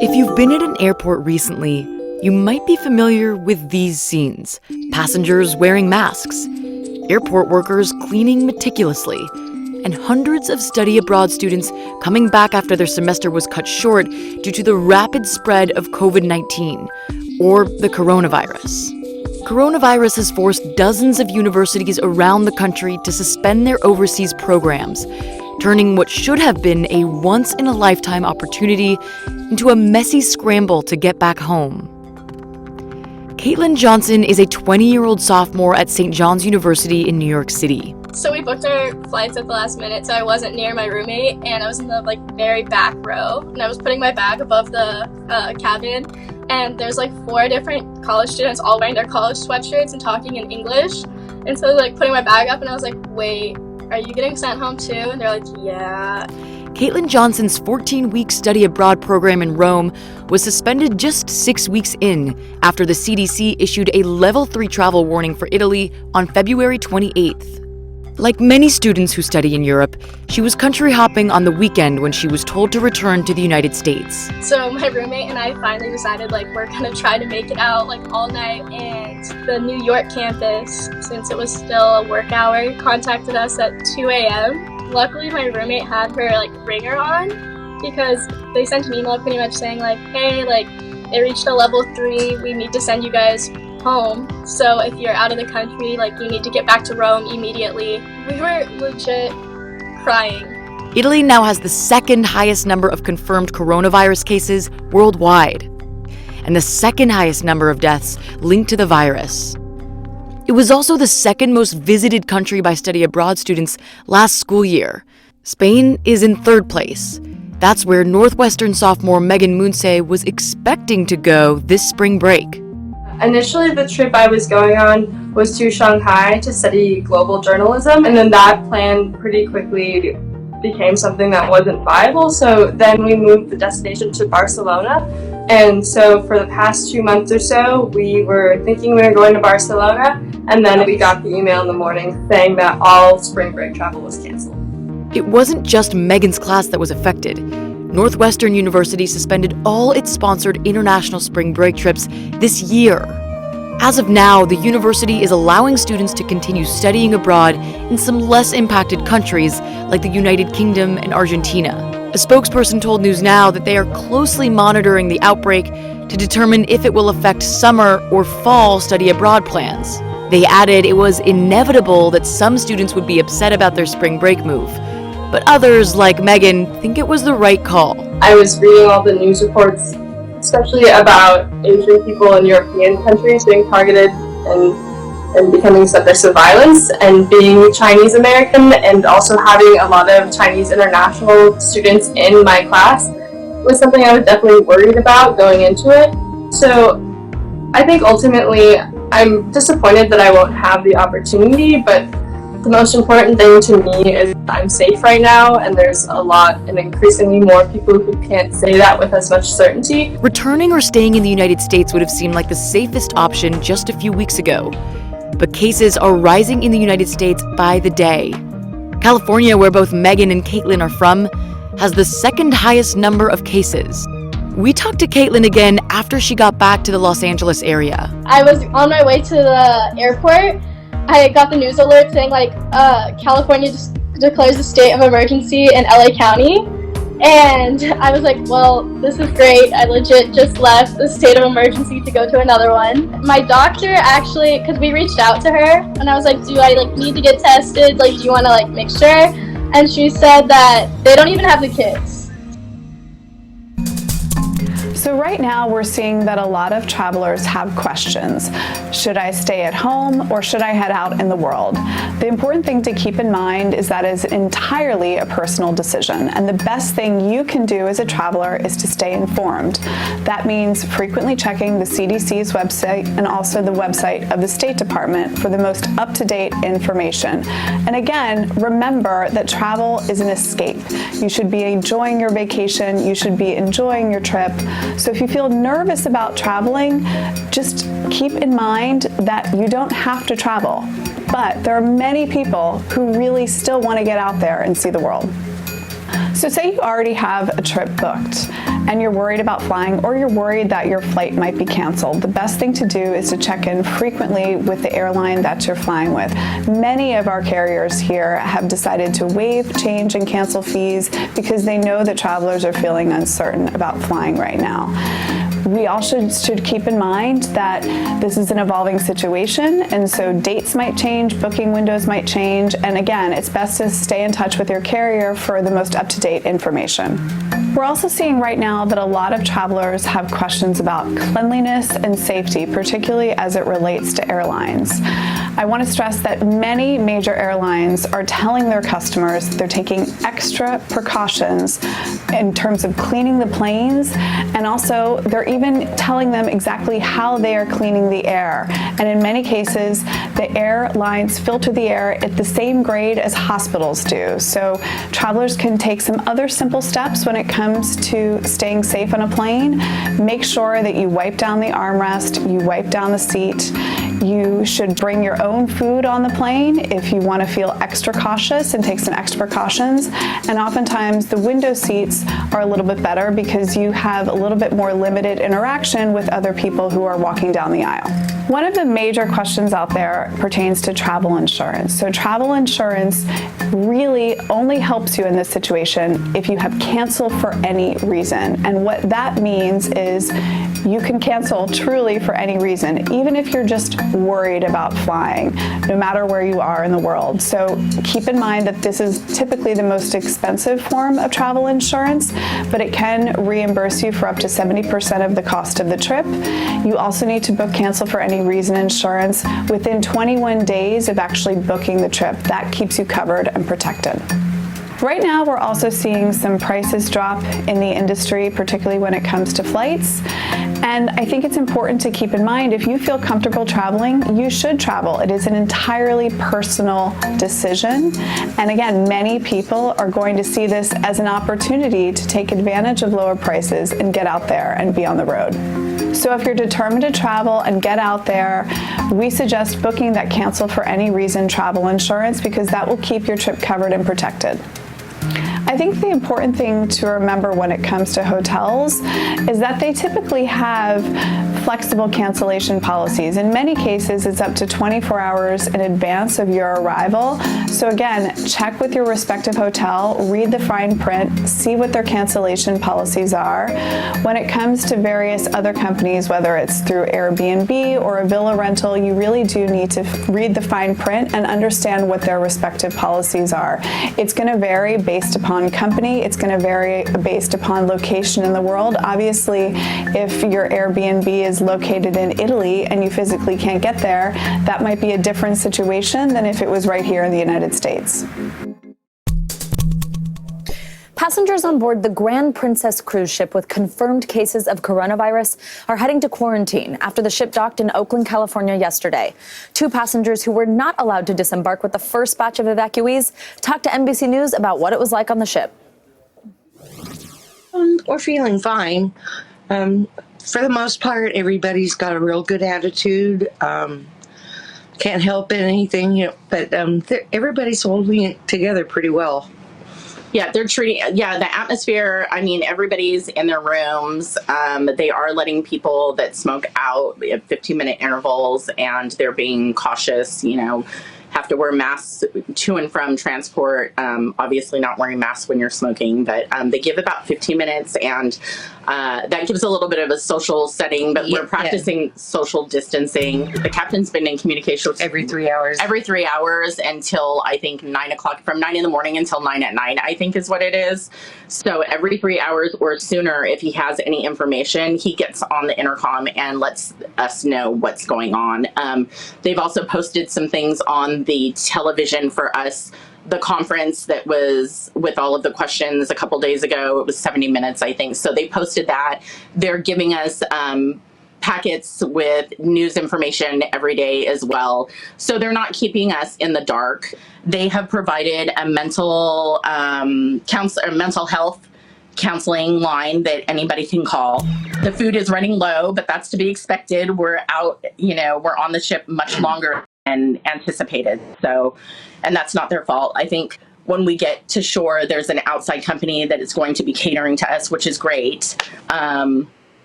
If you've been at an airport recently, you might be familiar with these scenes. Passengers wearing masks, airport workers cleaning meticulously, and hundreds of study abroad students coming back after their semester was cut short due to the rapid spread of COVID-19, or the coronavirus. Coronavirus has forced dozens of universities around the country to suspend their overseas programs, turning what should have been a once-in-a-lifetime opportunity into a messy scramble to get back home. Caitlin Johnson is a 20-year-old sophomore at St. John's University in New York City. So we booked our flights at the last minute, so I wasn't near my roommate, and I was in the very back row, and I was putting my bag above the cabin, and there's 4 different college students all wearing their college sweatshirts and talking in English, and so putting my bag up, and I was like, wait, are you getting sent home too? And they're like, yeah. Caitlin Johnson's 14-week study abroad program in Rome was suspended just 6 weeks in after the CDC issued a level 3 travel warning for Italy on February 28th. Like many students who study in Europe, she was country hopping on the weekend when she was told to return to the United States. So my roommate and I finally decided we're gonna try to make it out all night, and the New York campus, since it was still a work hour, contacted us at 2 a.m. Luckily my roommate had her ringer on, because they sent an email pretty much saying hey, it reached a level 3, we need to send you guys home, so if you're out of the country, you need to get back to Rome immediately. We were legit crying. Italy now has the second highest number of confirmed coronavirus cases worldwide, and the second highest number of deaths linked to the virus. It was also the second most visited country by study abroad students last school year. Spain is in third place. That's where Northwestern sophomore Megan Munse was expecting to go this spring break. Initially, the trip I was going on was to Shanghai to study global journalism, and then that plan pretty quickly became something that wasn't viable, so then we moved the destination to Barcelona. And so for the past 2 months or so, we were thinking we were going to Barcelona, and then we got the email in the morning saying that all spring break travel was canceled. It wasn't just Megan's class that was affected. Northwestern University suspended all its sponsored international spring break trips this year. As of now, the university is allowing students to continue studying abroad in some less impacted countries like the United Kingdom and Argentina. A spokesperson told News Now that they are closely monitoring the outbreak to determine if it will affect summer or fall study abroad plans. They added it was inevitable that some students would be upset about their spring break move, but others, like Megan, think it was the right call. I was reading all the news reports, especially about Asian people in European countries being targeted and becoming subjects of violence, and being Chinese American and also having a lot of Chinese international students in my class was something I was definitely worried about going into it. So I think ultimately I'm disappointed that I won't have the opportunity, but the most important thing to me is I'm safe right now, and there's a lot and increasingly more people who can't say that with as much certainty. Returning or staying in the United States would have seemed like the safest option just a few weeks ago. But cases are rising in the United States by the day. California, where both Megan and Caitlin are from, has the second highest number of cases. We talked to Caitlin again after she got back to the Los Angeles area. I was on my way to the airport. I got the news alert saying California just declares a state of emergency in LA County, and I was like, well, this is great. I legit just left the state of emergency to go to another one. My doctor actually, because we reached out to her, and I was like, do I need to get tested? Do you want to make sure? And she said that they don't even have the kits. So right now we're seeing that a lot of travelers have questions. Should I stay at home or should I head out in the world? The important thing to keep in mind is that it's entirely a personal decision, and the best thing you can do as a traveler is to stay informed. That means frequently checking the CDC's website and also the website of the State Department for the most up-to-date information. And again, remember that travel is an escape. You should be enjoying your vacation, you should be enjoying your trip. So if you feel nervous about traveling, just keep in mind that you don't have to travel. But there are many people who really still want to get out there and see the world. So say you already have a trip booked and you're worried about flying, or you're worried that your flight might be canceled. The best thing to do is to check in frequently with the airline that you're flying with. Many of our carriers here have decided to waive, change, and cancel fees because they know that travelers are feeling uncertain about flying right now. We also should keep in mind that this is an evolving situation, and so dates might change, booking windows might change, and again, it's best to stay in touch with your carrier for the most up-to-date information. We're also seeing right now that a lot of travelers have questions about cleanliness and safety, particularly as it relates to airlines. I want to stress that many major airlines are telling their customers they're taking extra precautions in terms of cleaning the planes, and also they're even telling them exactly how they are cleaning the air. And in many cases, the airlines filter the air at the same grade as hospitals do. So travelers can take some other simple steps when it comes to staying safe on a plane. Make sure that you wipe down the armrest, you wipe down the seat. You should bring your own food on the plane if you want to feel extra cautious and take some extra precautions. And oftentimes the window seats are a little bit better because you have a little bit more limited interaction with other people who are walking down the aisle. One of the major questions out there pertains to travel insurance. So travel insurance really only helps you in this situation if you have canceled for any reason. And what that means is you can cancel truly for any reason, even if you're just worried about flying, no matter where you are in the world. So keep in mind that this is typically the most expensive form of travel insurance, but it can reimburse you for up to 70% of the cost of the trip. You also need to book cancel for any reason insurance within 21 days of actually booking the trip. That keeps you covered and protected. Right now, we're also seeing some prices drop in the industry, particularly when it comes to flights. And I think it's important to keep in mind, if you feel comfortable traveling, you should travel. It is an entirely personal decision. And again, many people are going to see this as an opportunity to take advantage of lower prices and get out there and be on the road. So if you're determined to travel and get out there, we suggest booking that cancel for any reason travel insurance, because that will keep your trip covered and protected. I think the important thing to remember when it comes to hotels is that they typically have flexible cancellation policies. In many cases, it's up to 24 hours in advance of your arrival. So again, check with your respective hotel, read the fine print, see what their cancellation policies are. When it comes to various other companies, whether it's through Airbnb or a villa rental, you really do need to read the fine print and understand what their respective policies are. It's going to vary based upon company. It's going to vary based upon location in the world. Obviously, if your Airbnb is located in Italy and you physically can't get there, that might be a different situation than if it was right here in the United States. Passengers on board the Grand Princess cruise ship with confirmed cases of coronavirus are heading to quarantine after the ship docked in Oakland, California yesterday. 2 passengers who were not allowed to disembark with the first batch of evacuees talked to NBC News about what it was like on the ship. We're feeling fine. For the most part, everybody's got a real good attitude. Can't help anything, but everybody's holding it together pretty well. Yeah, they're treating, the atmosphere, I mean, everybody's in their rooms. They are letting people that smoke out at 15-minute intervals, and they're being cautious, have to wear masks to and from transport. Obviously not wearing masks when you're smoking, but they give about 15 minutes, and that gives a little bit of a social setting, but we're practicing social distancing. The captain's been in communication with every 3 hours. Every 3 hours until I think 9 o'clock, from 9 in the morning until 9 at night, I think is what it is. So every 3 hours or sooner, if he has any information, he gets on the intercom and lets us know what's going on. They've also posted some things on the television for us. The conference that was with all of the questions a couple days ago, it was 70 minutes, I think. So they posted that. They're giving us packets with news information every day as well. So they're not keeping us in the dark. They have provided a mental health counseling line that anybody can call. The food is running low, but that's to be expected. We're out, we're on the ship much longer than anticipated. So, and that's not their fault. I think when we get to shore, there's an outside company that is going to be catering to us, which is great.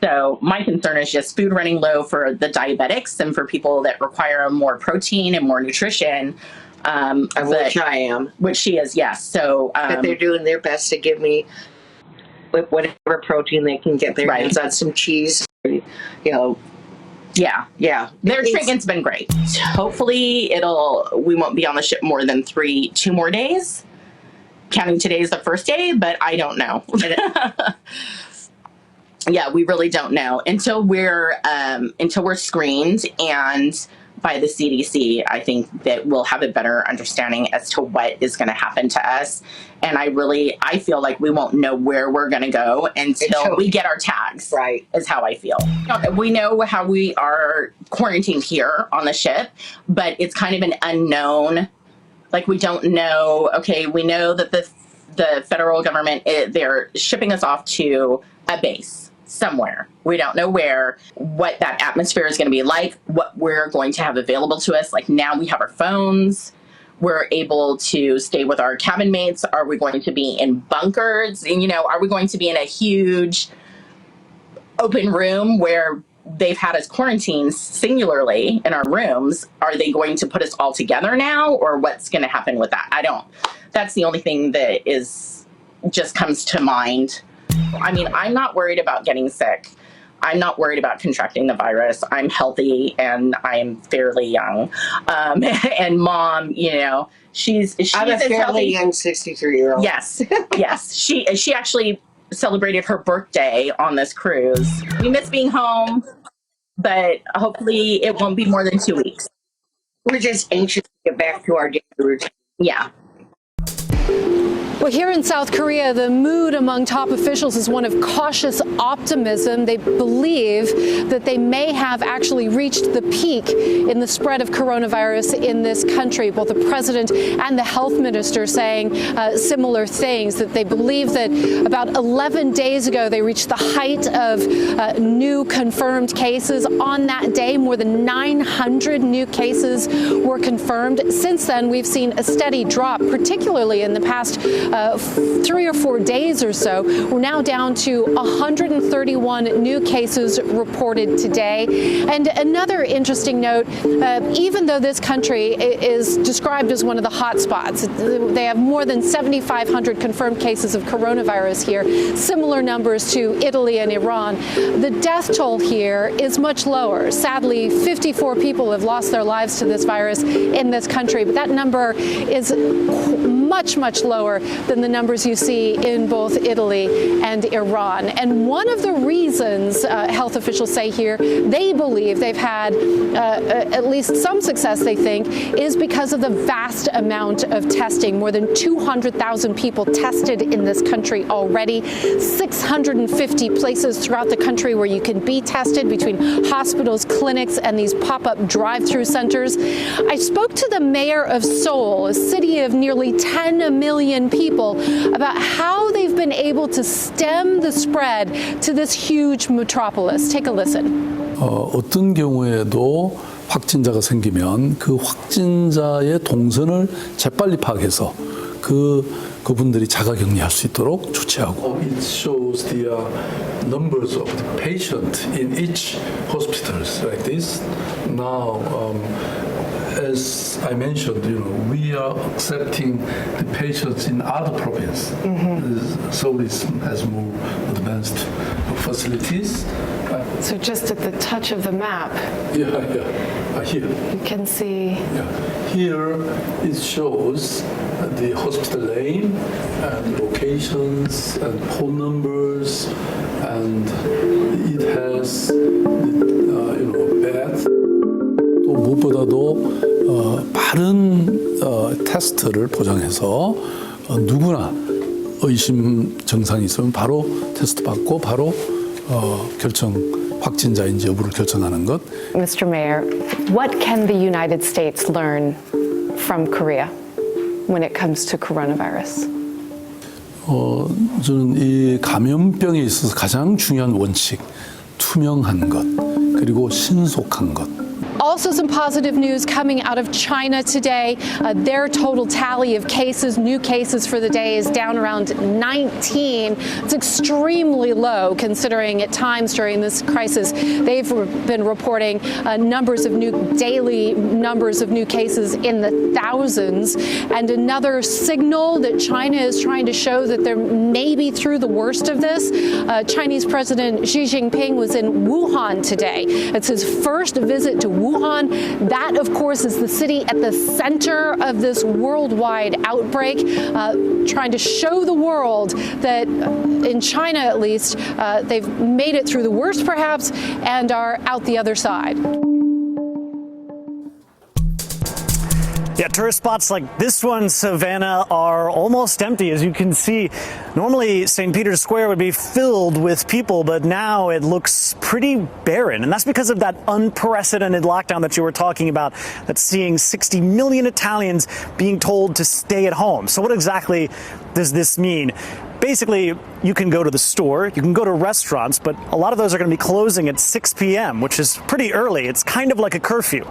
So my concern is just food running low for the diabetics and for people that require more protein and more nutrition. Which I am. Which she is, yes. So, but they're doing their best to give me whatever protein they can get their hands on, some cheese, you know. Yeah. Their treatment's been great. Hopefully we won't be on the ship more than 2 more days. Counting today is the first day, but I don't know. Yeah, we really don't know until we're screened and by the CDC. I think that we'll have a better understanding as to what is going to happen to us. And I feel like we won't know where we're going to go until we get our tags. Right. Is how I feel. We know how we are quarantined here on the ship, but it's kind of an unknown. Like, we don't know. Okay, we know that the federal government, they're shipping us off to a base somewhere. We don't know where, what that atmosphere is going to be like, what we're going to have available to us. Like, now we have our phones. We're able to stay with our cabin mates. Are we going to be in bunkers? And, are we going to be in a huge open room where they've had us quarantined singularly in our rooms? Are they going to put us all together now, or what's going to happen with that? That's the only thing that just comes to mind. I mean, I'm not worried about getting sick. I'm not worried about contracting the virus. I'm healthy and I'm fairly young. And Mom, she's I'm a fairly healthy. Young 63-year-old. Yes. She actually celebrated her birthday on this cruise. We miss being home, but hopefully it won't be more than 2 weeks. We're just anxious to get back to our daily routine. Yeah. Well, here in South Korea, the mood among top officials is one of cautious optimism. They believe that they may have actually reached the peak in the spread of coronavirus in this country. Both the president and the health minister saying similar things, that they believe that about 11 days ago they reached the height of new confirmed cases. On that day, more than 900 new cases were confirmed. Since then, we've seen a steady drop, particularly in the past 3 or 4 days or so. We're now down to 131 new cases reported today. And another interesting note, even though this country is described as one of the hot spots, they have more than 7,500 confirmed cases of coronavirus here, similar numbers to Italy and Iran. The death toll here is much lower. Sadly, 54 people have lost their lives to this virus in this country, but that number is much, much lower than the numbers you see in both Italy and Iran. And one of the reasons health officials say here they believe they've had at least some success, they think, is because of the vast amount of testing. More than 200,000 people tested in this country already. 650 places throughout the country where you can be tested, between hospitals, clinics, and these pop-up drive-through centers. I spoke to the mayor of Seoul, a city of nearly 10 million people, about how they've been able to stem the spread to this huge metropolis. Take a listen. 어떤 경우에도 확진자가 생기면 그 확진자의 동선을 재빨리 파악해서 그분들이 자가격리할 수 있도록 조치하고. It shows the numbers of the patient in each hospitals like this. Now, as I mentioned, we are accepting the patients in other provinces. Seoul has more advanced facilities. So just at the touch of the map, Here. you can see. Here it shows the hospital name and locations and phone numbers, and it has beds. 또 무엇보다도 빠른 테스트를 보장해서 누구나 의심 증상이 있으면 바로 테스트 받고 바로 확진자인지 여부를 결정하는 것. Mr. Mayor, what can the United States learn from Korea when it comes to coronavirus? 저는 이 감염병에 있어서 가장 중요한 원칙, 투명한 것, 그리고 신속한 것. Also, some positive news coming out of China today. Their total tally of cases, new cases for the day, is down around 19. It's extremely low considering at times during this crisis they've been reporting daily numbers of new cases in the thousands. And another signal that China is trying to show that they're maybe through the worst of this. Chinese President Xi Jinping was in Wuhan today. It's his first visit to Wuhan. That, of course, is the city at the center of this worldwide outbreak, trying to show the world that in China, at least, they've made it through the worst, perhaps, and are out the other side. Yeah, tourist spots like this one, Savannah, are almost empty. As you can see, normally St. Peter's Square would be filled with people, but now it looks pretty barren. And that's because of that unprecedented lockdown that you were talking about, that's seeing 60 million Italians being told to stay at home. So what exactly does this mean? Basically, you can go to the store, you can go to restaurants, but a lot of those are going to be closing at 6 p.m., which is pretty early. It's kind of like a curfew.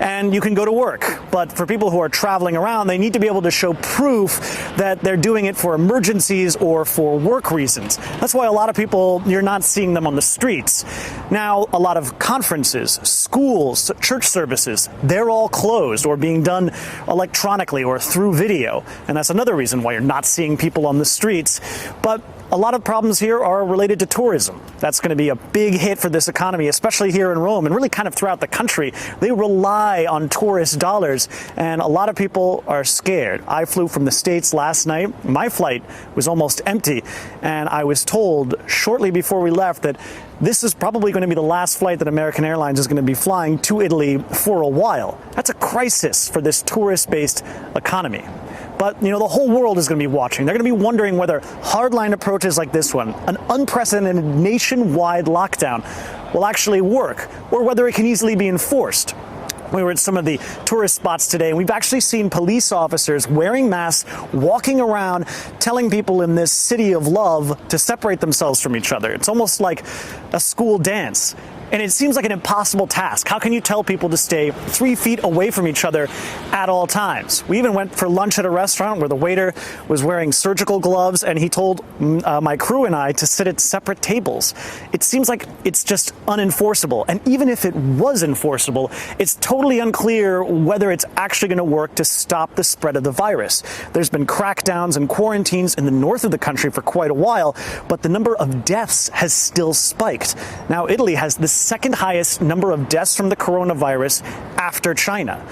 And you can go to work. But for people who are traveling around, they need to be able to show proof that they're doing it for emergencies or for work reasons. That's why a lot of people, you're not seeing them on the streets. Now, a lot of conferences, schools, church services, they're all closed or being done electronically or through video. And that's another reason why you're not seeing people on the streets. But a lot of problems here are related to tourism. That's going to be a big hit for this economy, especially here in Rome and really kind of throughout the country. They rely on tourist dollars, and a lot of people are scared. I flew from the States last night. My flight was almost empty, and I was told shortly before we left that this is probably going to be the last flight that American Airlines is going to be flying to Italy for a while. That's a crisis for this tourist-based economy. But, the whole world is going to be watching. They're going to be wondering whether hardline approaches like this one, an unprecedented nationwide lockdown, will actually work, or whether it can easily be enforced. We were at some of the tourist spots today, and we've actually seen police officers wearing masks, walking around, telling people in this city of love to separate themselves from each other. It's almost like a school dance. And it seems like an impossible task. How can you tell people to stay 3 feet away from each other at all times? We even went for lunch at a restaurant where the waiter was wearing surgical gloves, and he told my crew and I to sit at separate tables. It seems like it's just unenforceable. And even if it was enforceable, it's totally unclear whether it's actually going to work to stop the spread of the virus. There's been crackdowns and quarantines in the north of the country for quite a while, but the number of deaths has still spiked. Now, Italy has the second highest number of deaths from the coronavirus after China.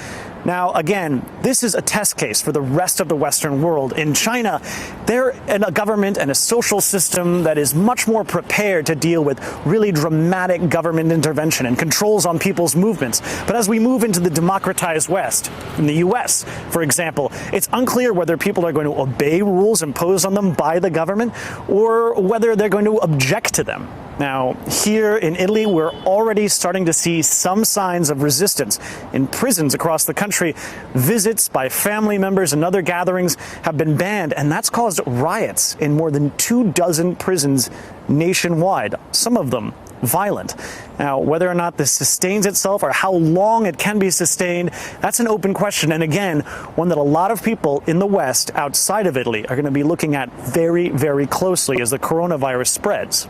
Now, again, this is a test case for the rest of the Western world. In China, they're in a government and a social system that is much more prepared to deal with really dramatic government intervention and controls on people's movements. But as we move into the democratized West, in the U.S., for example, it's unclear whether people are going to obey rules imposed on them by the government or whether they're going to object to them. Now, here in Italy, we're already starting to see some signs of resistance. In prisons across the country, visits by family members and other gatherings have been banned, and that's caused riots in more than 24 prisons nationwide, some of them violent. Now, whether or not this sustains itself or how long it can be sustained, that's an open question. And again, one that a lot of people in the West, outside of Italy, are going to be looking at very, very closely as the coronavirus spreads.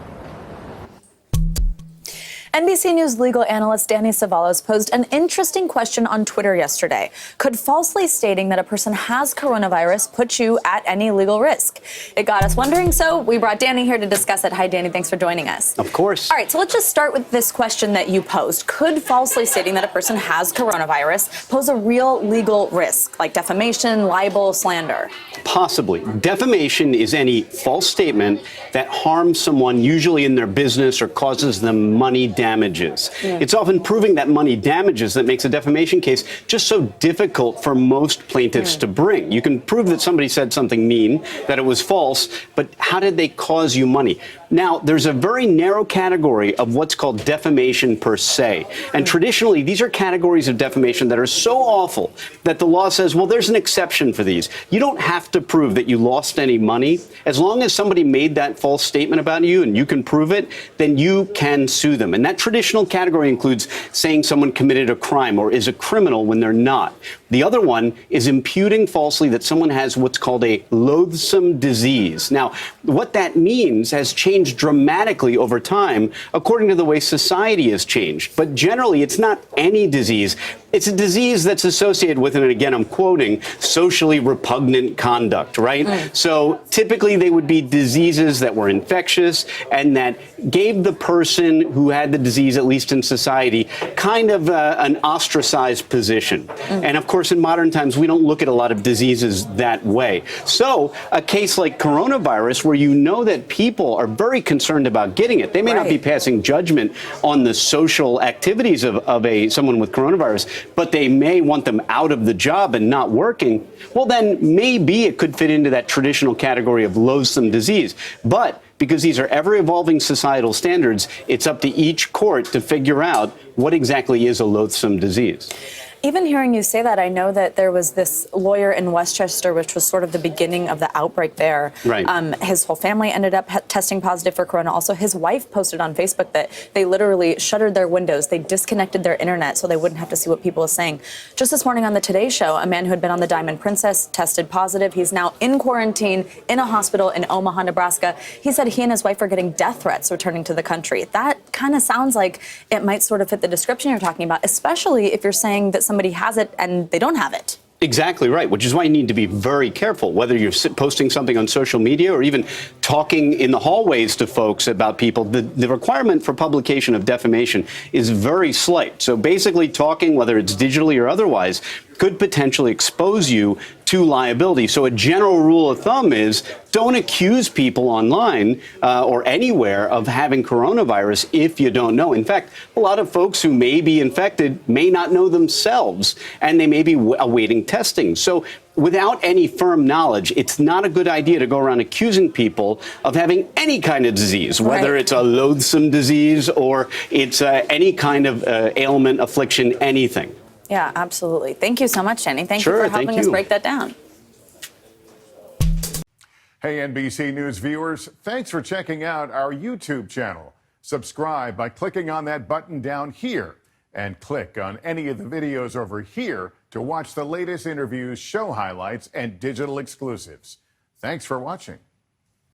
NBC News legal analyst Danny Savalos posed an interesting question on Twitter yesterday. Could falsely stating that a person has coronavirus put you at any legal risk? It got us wondering, so we brought Danny here to discuss it. Hi, Danny. Thanks for joining us. Of course. All right, so let's just start with this question that you posed. Could falsely stating that a person has coronavirus pose a real legal risk, like defamation, libel, slander? Possibly. Defamation is any false statement that harms someone, usually in their business, or causes them money damages. Yeah. It's often proving that money damages that makes a defamation case just so difficult for most plaintiffs to bring. You can prove that somebody said something mean, that it was false, but how did they cause you money? Now, there's a very narrow category of what's called defamation per se. And traditionally, these are categories of defamation that are so awful that the law says, well, there's an exception for these. You don't have to prove that you lost any money. As long as somebody made that false statement about you and you can prove it, then you can sue them. And that traditional category includes saying someone committed a crime or is a criminal when they're not. The other one is imputing falsely that someone has what's called a loathsome disease. Now, what that means has changed dramatically over time according to the way society has changed. But generally, it's not any disease. It's a disease that's associated with, and again, I'm quoting, socially repugnant conduct, right? So typically they would be diseases that were infectious and that gave the person who had the disease, at least in society, kind of an ostracized position. And of course, in modern times, we don't look at a lot of diseases that way. So a case like coronavirus, where you know that people are very concerned about getting it, they may not be passing judgment on the social activities of someone with coronavirus, but they may want them out of the job and not working. Well, then maybe it could fit into that traditional category of loathsome disease. But because these are ever-evolving societal standards, it's up to each court to figure out what exactly is a loathsome disease. Even hearing you say that, I know that there was this lawyer in Westchester, which was sort of the beginning of the outbreak there. Right. His whole family ended up testing positive for corona. Also, his wife posted on Facebook that they literally shuttered their windows. They disconnected their internet so they wouldn't have to see what people are saying. Just this morning on the Today Show, a man who had been on the Diamond Princess tested positive. He's now in quarantine in a hospital in Omaha, Nebraska. He said he and his wife are getting death threats returning to the country. That kind of sounds like it might sort of fit the description you're talking about, especially if you're saying that somebody has it and they don't have it. Exactly right, which is why you need to be very careful, whether you're posting something on social media or even talking in the hallways to folks about people. The requirement for publication of defamation is very slight. So basically talking, whether it's digitally or otherwise, could potentially expose you to liability. So a general rule of thumb is don't accuse people online or anywhere of having coronavirus if you don't know. In fact, a lot of folks who may be infected may not know themselves, and they may be awaiting testing. So without any firm knowledge, it's not a good idea to go around accusing people of having any kind of disease, whether it's a loathsome disease or it's any kind of ailment, affliction, anything. Yeah, absolutely. Thank you so much, Jenny. Thank you for helping us break that down. Hey, NBC News viewers, thanks for checking out our YouTube channel. Subscribe by clicking on that button down here and click on any of the videos over here to watch the latest interviews, show highlights, and digital exclusives. Thanks for watching.